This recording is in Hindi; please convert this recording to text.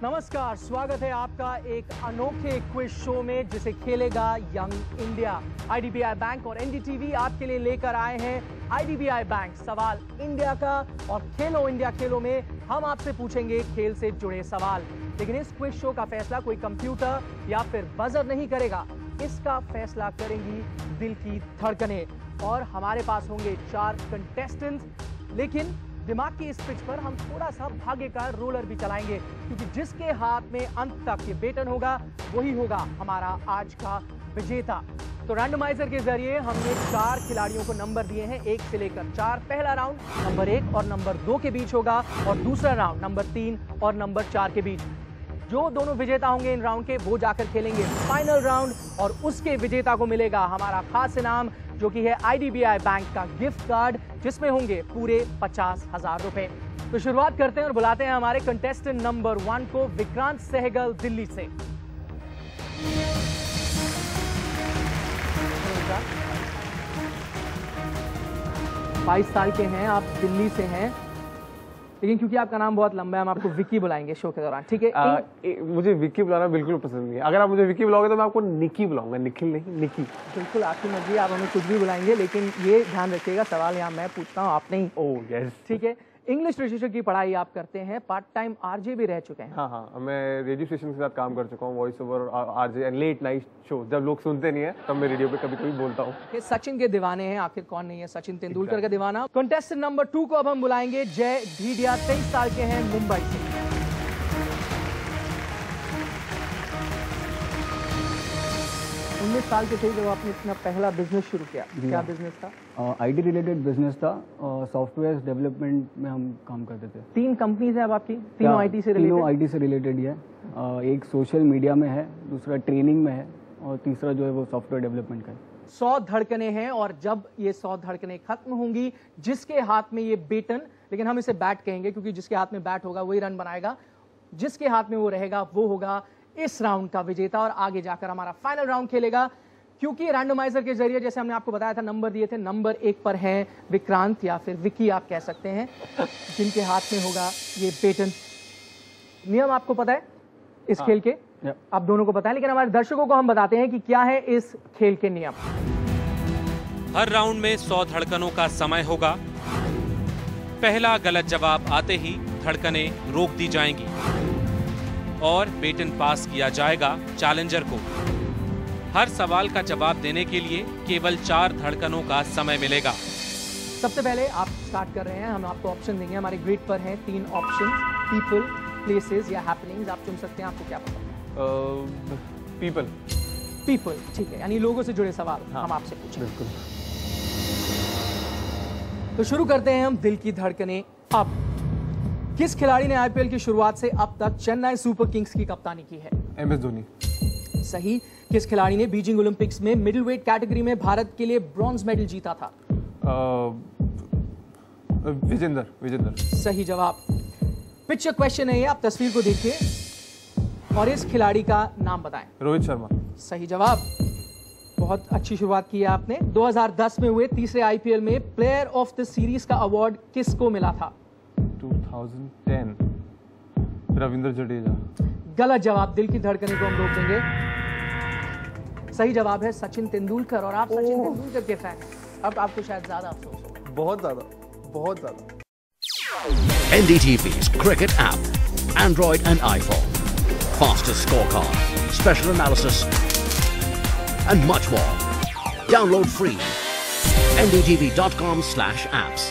नमस्कार, स्वागत है आपका एक अनोखे क्विज शो में जिसे खेलेगा यंग इंडिया। आईडीबीआई बैंक और एनडीटीवी आपके लिए लेकर आए हैं आईडीबीआई बैंक सवाल इंडिया का, और खेलो इंडिया खेलो में हम आपसे पूछेंगे खेल से जुड़े सवाल। लेकिन इस क्विज शो का फैसला कोई कंप्यूटर या फिर बजर नहीं करेगा, इसका फैसला करेंगी दिल की धड़कनें। और हमारे पास होंगे 4 कंटेस्टेंट्स, लेकिन दिमाग की इस पिच पर हम थोड़ा सा भाग्य का रोलर भी चलाएंगे, क्योंकि जिसके हाथ में अंत तक ये बेटन होगा वही होगा हमारा आज का विजेता। तो रैंडमाइजर के जरिए हमने 4 खिलाड़ियों को नंबर दिए हैं 1 से लेकर 4। पहला राउंड नंबर 1 और नंबर 2 के बीच होगा, और दूसरा राउंड नंबर 3 और नंबर 4 के बीच। जो दोनों विजेता होंगे इन राउंड के, वो जाकर खेलेंगे फाइनल राउंड, और उसके विजेता को मिलेगा हमारा खास इनाम, जो कि है आईडीबीआई बैंक का गिफ्ट कार्ड, जिसमें होंगे पूरे 50,000 रुपए। तो शुरुआत करते हैं और बुलाते हैं हमारे कंटेस्टेंट नंबर 1 को, विक्रांत सहगल दिल्ली से। 22 साल के हैं आप, दिल्ली से हैं, लेकिन क्योंकि आपका नाम बहुत लंबा है हम आपको विक्की बुलाएंगे शो के दौरान, ठीक है? मुझे विक्की बुलाना बिल्कुल पसंद नहीं है। अगर आप मुझे विक्की बुलाओगे तो मैं आपको निकी बुलाऊंगा, निखिल नहीं, निकी। बिल्कुल आपकी मर्जी, आप हमें कुछ भी बुलाएंगे, लेकिन ये ध्यान रखिएगा सवाल यहाँ मैं पूछता हूँ, आप नहीं। ओह यस, ठीक है। इंग्लिश लिटरेचर की पढ़ाई आप करते हैं, पार्ट टाइम आरजे भी रह चुके हैं। हाँ, मैं रेडियो स्टेशन के साथ काम कर चुका हूँ, voice over, RJ and let night show. जब लोग सुनते नहीं है तब मैं रेडियो पे कभी कभी बोलता हूँ। ये सचिन के दीवाने हैं, आखिर कौन नहीं है सचिन तेंदुलकर का दीवाना। कंटेस्टेंट नंबर 2 को अब हम बुलाएंगे जय ढीडिया, 23 साल के हैं, मुंबई से। 19 साल के थे जब आपने अपना पहला बिजनेस शुरू किया, क्या बिजनेस था? आईटी रिलेटेड बिजनेस था, सॉफ्टवेयर डेवलपमेंट में हम काम करते थे। 3 कंपनीज हैं अब आपकी, तीनों आईटी से रिलेटेड? तीनों आईटी से रिलेटेड ही है। एक सोशल मीडिया में है, दूसरा ट्रेनिंग में है, और तीसरा जो है वो सॉफ्टवेयर डेवलपमेंट का है। 100 धड़कनें हैं, और जब ये 100 धड़कनें खत्म होंगी, जिसके हाथ में ये बेटन, लेकिन हम इसे बैट कहेंगे क्योंकि जिसके हाथ में बैट होगा वही रन बनाएगा, जिसके हाथ में वो रहेगा वो होगा इस राउंड का विजेता, और आगे जाकर हमारा फाइनल राउंड खेलेगा। क्योंकि रैंडमाइजर के जरिए, जैसे हमने आपको बताया था, नंबर दिए थे, नंबर 1 पर हैं विक्रांत या फिर विक्की आप कह सकते हैं, जिनके हाथ में होगा ये बेटन। नियम आपको पता है इस खेल के, आप दोनों को पता है, लेकिन हमारे दर्शकों को हम बताते हैं कि क्या है इस खेल के नियम। हर राउंड में 100 धड़कनों का समय होगा। पहला गलत जवाब आते ही धड़कनें रोक दी जाएंगी और बेटन पास किया जाएगा चैलेंजर को। हर सवाल का जवाब देने के लिए केवल 4 धड़कनों का समय मिलेगा। सबसे पहले आप स्टार्ट कर रहे हैं, हम आपको ऑप्शन देंगे, हमारे ग्रिड पर हैं 3 ऑप्शन, पीपल, प्लेसेस या हैपनिंग्स, आप चुन सकते हैं, आपको क्या पता? पीपल। पीपल, ठीक है, यानी लोगों से जुड़े सवाल हम आपसे पूछेंगे। बिल्कुल। तो शुरू करते हैं हम दिल की धड़कनें। अब किस खिलाड़ी ने आईपीएल की शुरुआत से अब तक चेन्नई सुपर किंग्स की कप्तानी की है? MS धोनी। सही। किस खिलाड़ी ने बीजिंग ओलंपिक्स में मिडिलवेट कैटेगरी में भारत के लिए ब्रॉन्ज मेडल जीता था? विजेंदर। सही जवाब। पिक्चर क्वेश्चन है ये, आप तस्वीर को देखिए और इस खिलाड़ी का नाम बताएं। रोहित शर्मा। सही जवाब। बहुत अच्छी शुरुआत की है आपने। 2010 में हुए तीसरे आईपीएल में प्लेयर ऑफ द सीरीज का अवार्ड किसको मिला था? 2010 रविंद्र जडेजा। गलत जवाब, दिल की धड़कने को हम रोक देंगे। सही जवाब है सचिन तेंदुलकर, और आप सचिन तेंदुलकर के फैन हैं। अब आपको शायद ज्यादा अफसोस हो। बहुत ज्यादा। NDTV's cricket app, Android and iPhone, fastest scorecard, special analysis, and much more. Download free. ndtv.com/apps.